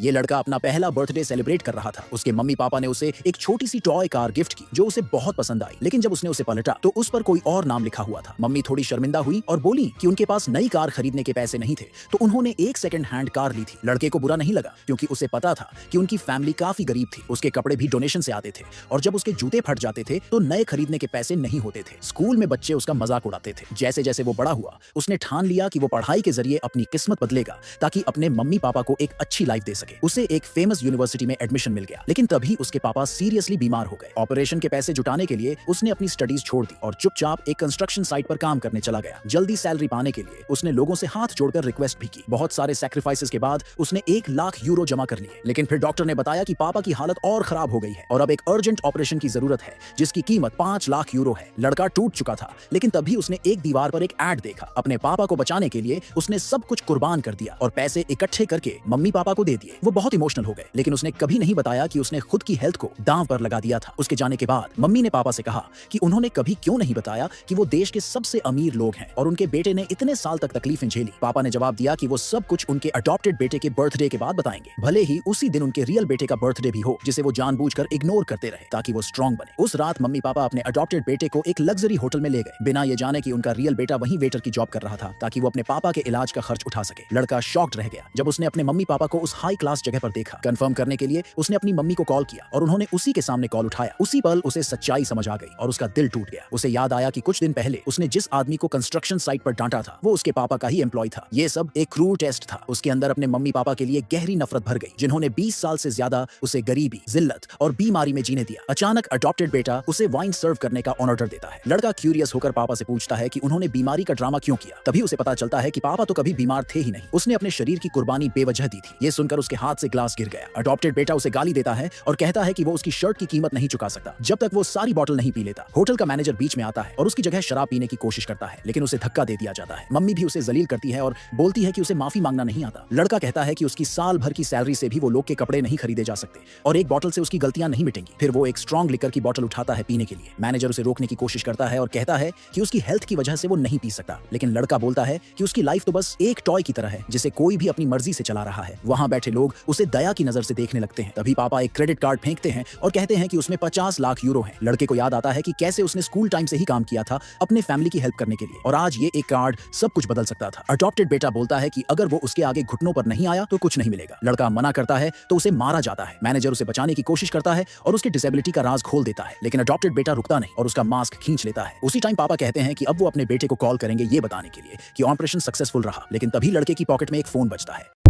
ये लड़का अपना पहला बर्थडे सेलिब्रेट कर रहा था। उसके मम्मी पापा ने उसे एक छोटी सी टॉय कार गिफ्ट की जो उसे बहुत पसंद आई, लेकिन जब उसने उसे पलटा तो उस पर कोई और नाम लिखा हुआ था। मम्मी थोड़ी शर्मिंदा हुई और बोली कि उनके पास नई कार खरीदने के पैसे नहीं थे, तो उन्होंने एक सेकंड हैंड कार ली थी। लड़के को बुरा नहीं लगा क्योंकि उसे पता था कि उनकी फैमिली काफी गरीब थी। उसके कपड़े भी डोनेशन से आते थे और जब उसके जूते फट जाते थे तो नए खरीदने के पैसे नहीं होते थे। स्कूल में बच्चे उसका मजाक उड़ाते थे। जैसे जैसे वो बड़ा हुआ उसने ठान लिया कि वो पढ़ाई के जरिए अपनी किस्मत बदलेगा ताकि अपने मम्मी पापा को एक अच्छी लाइफ दे सके। उसे एक फेमस यूनिवर्सिटी में एडमिशन मिल गया, लेकिन तभी उसके पापा सीरियसली बीमार हो गए। ऑपरेशन के पैसे जुटाने के लिए उसने अपनी स्टडीज छोड़ दी और चुपचाप एक कंस्ट्रक्शन साइट पर काम करने चला गया। जल्दी सैलरी पाने के लिए उसने लोगों से हाथ जोड़कर रिक्वेस्ट भी की। बहुत सारे सैक्रिफाइसेस के बाद उसने 1 लाख यूरो जमा कर लिए, लेकिन फिर डॉक्टर ने बताया कि पापा की हालत और खराब हो गई है और अब एक अर्जेंट ऑपरेशन की जरूरत है जिसकी कीमत 5 लाख यूरो है। लड़का टूट चुका था, लेकिन तभी उसने एक दीवार पर एक एड देखा। अपने पापा को बचाने के लिए उसने सब कुछ कुर्बान कर दिया और पैसे इकट्ठे करके मम्मी पापा को दे दिए। वो बहुत इमोशनल हो गए, लेकिन उसने कभी नहीं बताया कि उसने खुद की हेल्थ को दांव पर लगा दिया था। उसके जाने के बाद मम्मी ने पापा से कहा कि उन्होंने कभी क्यों नहीं बताया कि वो देश के सबसे अमीर लोग हैं और उनके बेटे ने इतने साल तक तकलीफें झेली। पापा ने जवाब दिया कि वो सब कुछ उनके अडॉप्टेड बेटे के बर्थडे के बाद बताएंगे, भले ही उसी दिन उनके रियल बेटे का बर्थडे भी हो जिसे वो जानबूझकर इग्नोर करते रहे ताकि वो स्ट्रांग बने। उस रात मम्मी पापा अपने अडॉप्टेड बेटे को एक लग्जरी होटल में ले गए, बिना ये जाने कि उनका रियल बेटा वहीं वेटर की जॉब कर रहा था ताकि वो अपने पापा के इलाज का खर्च उठा सके। लड़का शॉक्ड रह गया जब उसने अपने मम्मी पापा को उस हाई क्लास जगह पर देखा। कंफर्म करने के लिए उसने अपनी मम्मी को कॉल किया और उन्होंने उसी के सामने कॉल उठाया। उसी पल उसे सच्चाई समझ आ गई और उसका दिल टूट गया। उसे याद आया कि कुछ दिन पहले उसने जिस आदमी को कंस्ट्रक्शन साइट पर डांटा था वो उसके पापा का ही एम्प्लॉय था। ये सब एक क्रूर टेस्ट था। उसके अंदर अपने मम्मी पापा के लिए गहरी नफरत भर गई, जिन्होंने 20 साल से ज्यादा उसे गरीबी, जिल्लत और बीमारी में जीने दिया। अचानक अडॉप्टेड बेटा उसे वाइन सर्व करने का ऑर्डर देता है। लड़का क्यूरियस होकर पापा से पूछता है कि उन्होंने बीमारी का ड्रामा क्यों किया। तभी उसे पता चलता है कि पापा तो कभी बीमार थे ही नहीं, उसने अपने शरीर की कुर्बानी बेवजह दी थी। ये सुनकर उसके हाथ से ग्लास गिर गया। अडॉप्टेड बेटा उसे गाली देता है और कहता है कि वो उसकी शर्ट की कीमत नहीं चुका सकता जब तक वो सारी बोतल नहीं पी लेता। होटल का मैनेजर बीच में आता है और उसकी जगह शराब पीने की कोशिश करता है, लेकिन उसे धक्का दे दिया जाता है। मम्मी भी उसे जलील करती है और बोलती है कि उसे माफी मांगना नहीं आता। लड़का कहता है कि उसकी साल भर की सैलरी से भी वो लोग के कपड़े नहीं खरीदे जा सकते और एक बोतल से उसकी गलतियां नहीं मिटेंगी। फिर वो एक स्ट्रॉन्ग लिकर की बोतल उठाता है पीने के लिए। मैनेजर उसे रोकने की कोशिश करता है और कहता है कि उसकी हेल्थ की वजह से वो नहीं पी सकता, लेकिन लड़का बोलता है कि उसकी लाइफ तो बस एक टॉय की तरह है जिसे कोई भी अपनी मर्जी से चला रहा है। वहां बैठे लोग उसे दया की नजर से देखने लगते हैं। तभी पापा एक क्रेडिट कार्ड फेंकते हैं और कहते हैं कि उसमें 50 लाख यूरो हैं। लड़के को याद आता है कि कैसे उसने स्कूल टाइम से ही काम किया था अपने फैमिली की हेल्प करने के लिए और आज ये एक कार्ड सब कुछ बदल सकता था। अडॉप्टेड बेटा बोलता है कि अगर वो उसके आगे घुटनों पर नहीं आया तो कुछ नहीं मिलेगा। लड़का मना करता है तो उसे मारा जाता है। मैनेजर उसे बचाने की कोशिश करता है और उसकी डिसेबिलिटी का राज खोल देता है, लेकिन अडॉप्टेड बेटा रुकता नहीं और उसका मास्क खींच लेता है। उसी टाइम पापा कहते हैं कि अब वो अपने बेटे को कॉल करेंगे ये बताने के लिए कि ऑपरेशन सक्सेसफुल रहा, लेकिन तभी लड़के की पॉकेट में एक फोन बजता है।